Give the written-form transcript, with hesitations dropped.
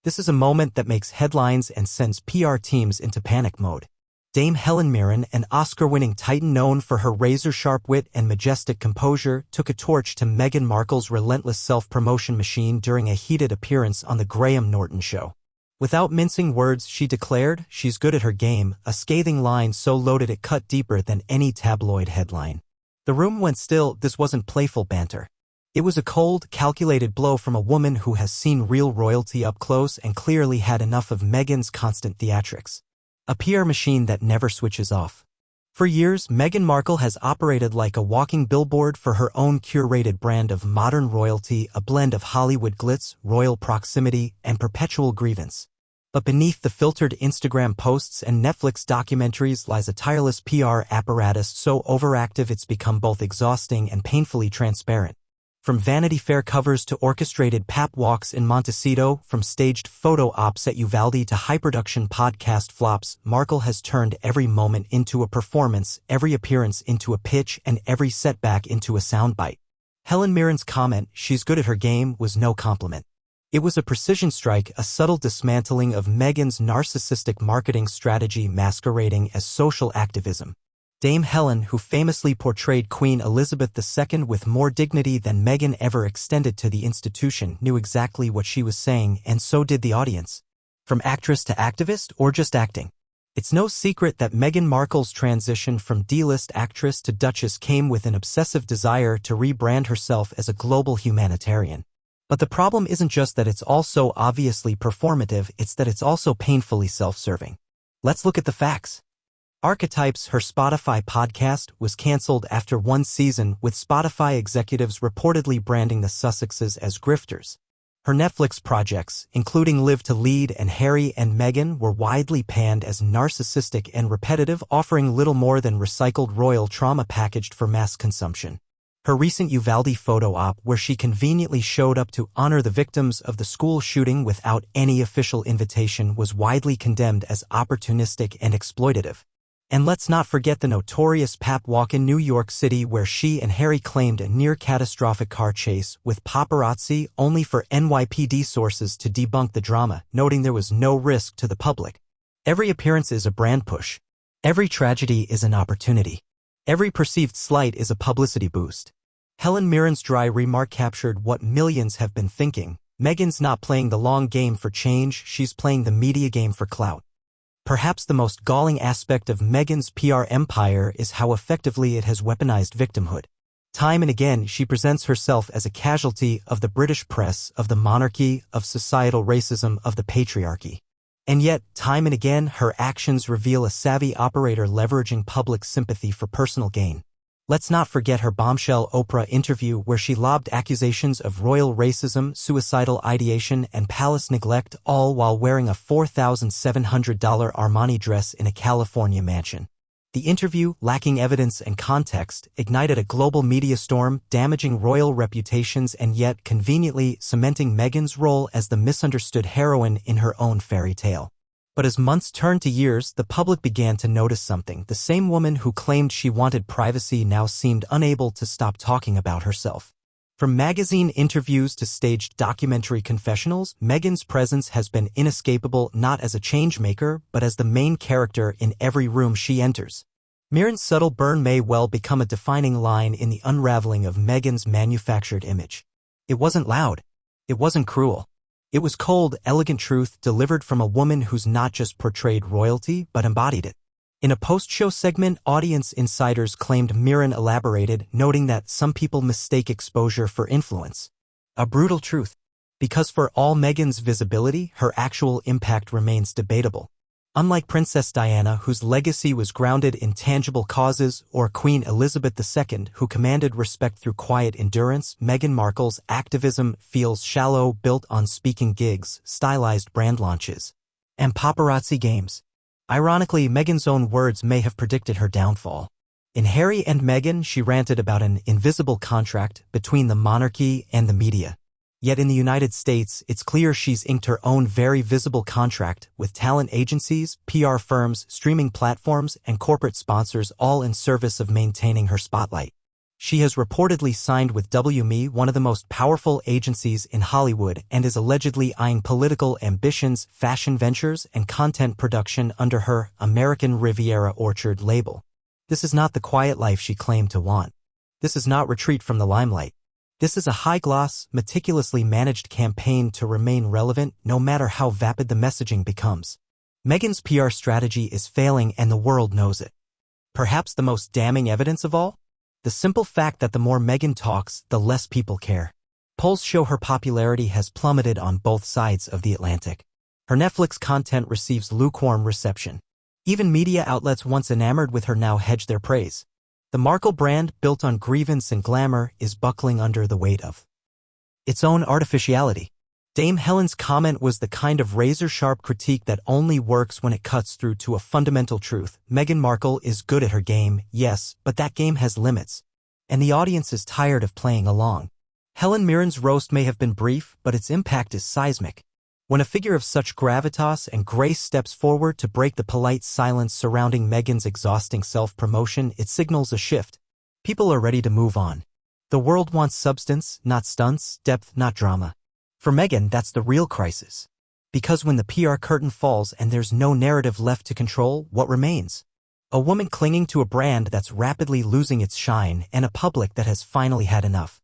This is a moment that makes headlines and sends PR teams into panic mode. Dame Helen Mirren, an Oscar-winning titan known for her razor-sharp wit and majestic composure, took a torch to Meghan Markle's relentless self-promotion machine during a heated appearance on the Norton show. Without mincing words, she declared, "She's good at her game," a scathing line so loaded it cut deeper than any tabloid headline. The room went still. This wasn't playful banter. It was a cold, calculated blow from a woman who has seen real royalty up close and clearly had enough of Meghan's constant theatrics. A PR machine that never switches off. For years, Meghan Markle has operated like a walking billboard for her own curated brand of modern royalty, a blend of Hollywood glitz, royal proximity, and perpetual grievance. But beneath the filtered Instagram posts and Netflix documentaries lies a tireless PR apparatus so overactive it's become both exhausting and painfully transparent. From Vanity Fair covers to orchestrated pap walks in Montecito, from staged photo ops at Uvalde to high-production podcast flops, Markle has turned every moment into a performance, every appearance into a pitch, and every setback into a soundbite. Helen Mirren's comment, "She's good at her game," was no compliment. It was a precision strike, a subtle dismantling of Meghan's narcissistic marketing strategy masquerading as social activism. Dame Helen, who famously portrayed Queen Elizabeth II with more dignity than Meghan ever extended to the institution, knew exactly what she was saying, and so did the audience. From actress to activist, or just acting? It's no secret that Meghan Markle's transition from D-list actress to duchess came with an obsessive desire to rebrand herself as a global humanitarian. But the problem isn't just that it's all so obviously performative, it's that it's also painfully self-serving. Let's look at the facts. Archetypes, her Spotify podcast, was cancelled after one season, with Spotify executives reportedly branding the Sussexes as grifters. Her Netflix projects, including Live to Lead and Harry and Meghan, were widely panned as narcissistic and repetitive, offering little more than recycled royal trauma packaged for mass consumption. Her recent Uvalde photo op, where she conveniently showed up to honor the victims of the school shooting without any official invitation, was widely condemned as opportunistic and exploitative. And let's not forget the notorious pap walk in New York City, where she and Harry claimed a near-catastrophic car chase with paparazzi, only for NYPD sources to debunk the drama, noting there was no risk to the public. Every appearance is a brand push. Every tragedy is an opportunity. Every perceived slight is a publicity boost. Helen Mirren's dry remark captured what millions have been thinking. Meghan's not playing the long game for change, she's playing the media game for clout. Perhaps the most galling aspect of Meghan's PR empire is how effectively it has weaponized victimhood. Time and again, she presents herself as a casualty of the British press, of the monarchy, of societal racism, of the patriarchy. And yet, time and again, her actions reveal a savvy operator leveraging public sympathy for personal gain. Let's not forget her bombshell Oprah interview, where she lobbed accusations of royal racism, suicidal ideation, and palace neglect, all while wearing a $4,700 Armani dress in a California mansion. The interview, lacking evidence and context, ignited a global media storm, damaging royal reputations and yet conveniently cementing Meghan's role as the misunderstood heroine in her own fairy tale. But as months turned to years, the public began to notice something. The same woman who claimed she wanted privacy now seemed unable to stop talking about herself. From magazine interviews to staged documentary confessionals, Meghan's presence has been inescapable, not as a changemaker, but as the main character in every room she enters. Mirren's subtle burn may well become a defining line in the unraveling of Meghan's manufactured image. It wasn't loud. It wasn't cruel. It was cold, elegant truth delivered from a woman who's not just portrayed royalty, but embodied it. In a post-show segment, audience insiders claimed Mirren elaborated, noting that some people mistake exposure for influence. A brutal truth. Because for all Meghan's visibility, her actual impact remains debatable. Unlike Princess Diana, whose legacy was grounded in tangible causes, or Queen Elizabeth II, who commanded respect through quiet endurance, Meghan Markle's activism feels shallow, built on speaking gigs, stylized brand launches, and paparazzi games. Ironically, Meghan's own words may have predicted her downfall. In Harry and Meghan, she ranted about an invisible contract between the monarchy and the media. Yet in the United States, it's clear she's inked her own very visible contract with talent agencies, PR firms, streaming platforms, and corporate sponsors, all in service of maintaining her spotlight. She has reportedly signed with WME, one of the most powerful agencies in Hollywood, and is allegedly eyeing political ambitions, fashion ventures, and content production under her American Riviera Orchard label. This is not the quiet life she claimed to want. This is not retreat from the limelight. This is a high-gloss, meticulously managed campaign to remain relevant no matter how vapid the messaging becomes. Meghan's PR strategy is failing and the world knows it. Perhaps the most damning evidence of all? The simple fact that the more Meghan talks, the less people care. Polls show her popularity has plummeted on both sides of the Atlantic. Her Netflix content receives lukewarm reception. Even media outlets once enamored with her now hedge their praise. The Markle brand, built on grievance and glamour, is buckling under the weight of its own artificiality. Dame Helen's comment was the kind of razor-sharp critique that only works when it cuts through to a fundamental truth. Meghan Markle is good at her game, yes, but that game has limits. And the audience is tired of playing along. Helen Mirren's roast may have been brief, but its impact is seismic. When a figure of such gravitas and grace steps forward to break the polite silence surrounding Meghan's exhausting self-promotion, it signals a shift. People are ready to move on. The world wants substance, not stunts, depth, not drama. For Meghan, that's the real crisis. Because when the PR curtain falls and there's no narrative left to control, what remains? A woman clinging to a brand that's rapidly losing its shine and a public that has finally had enough.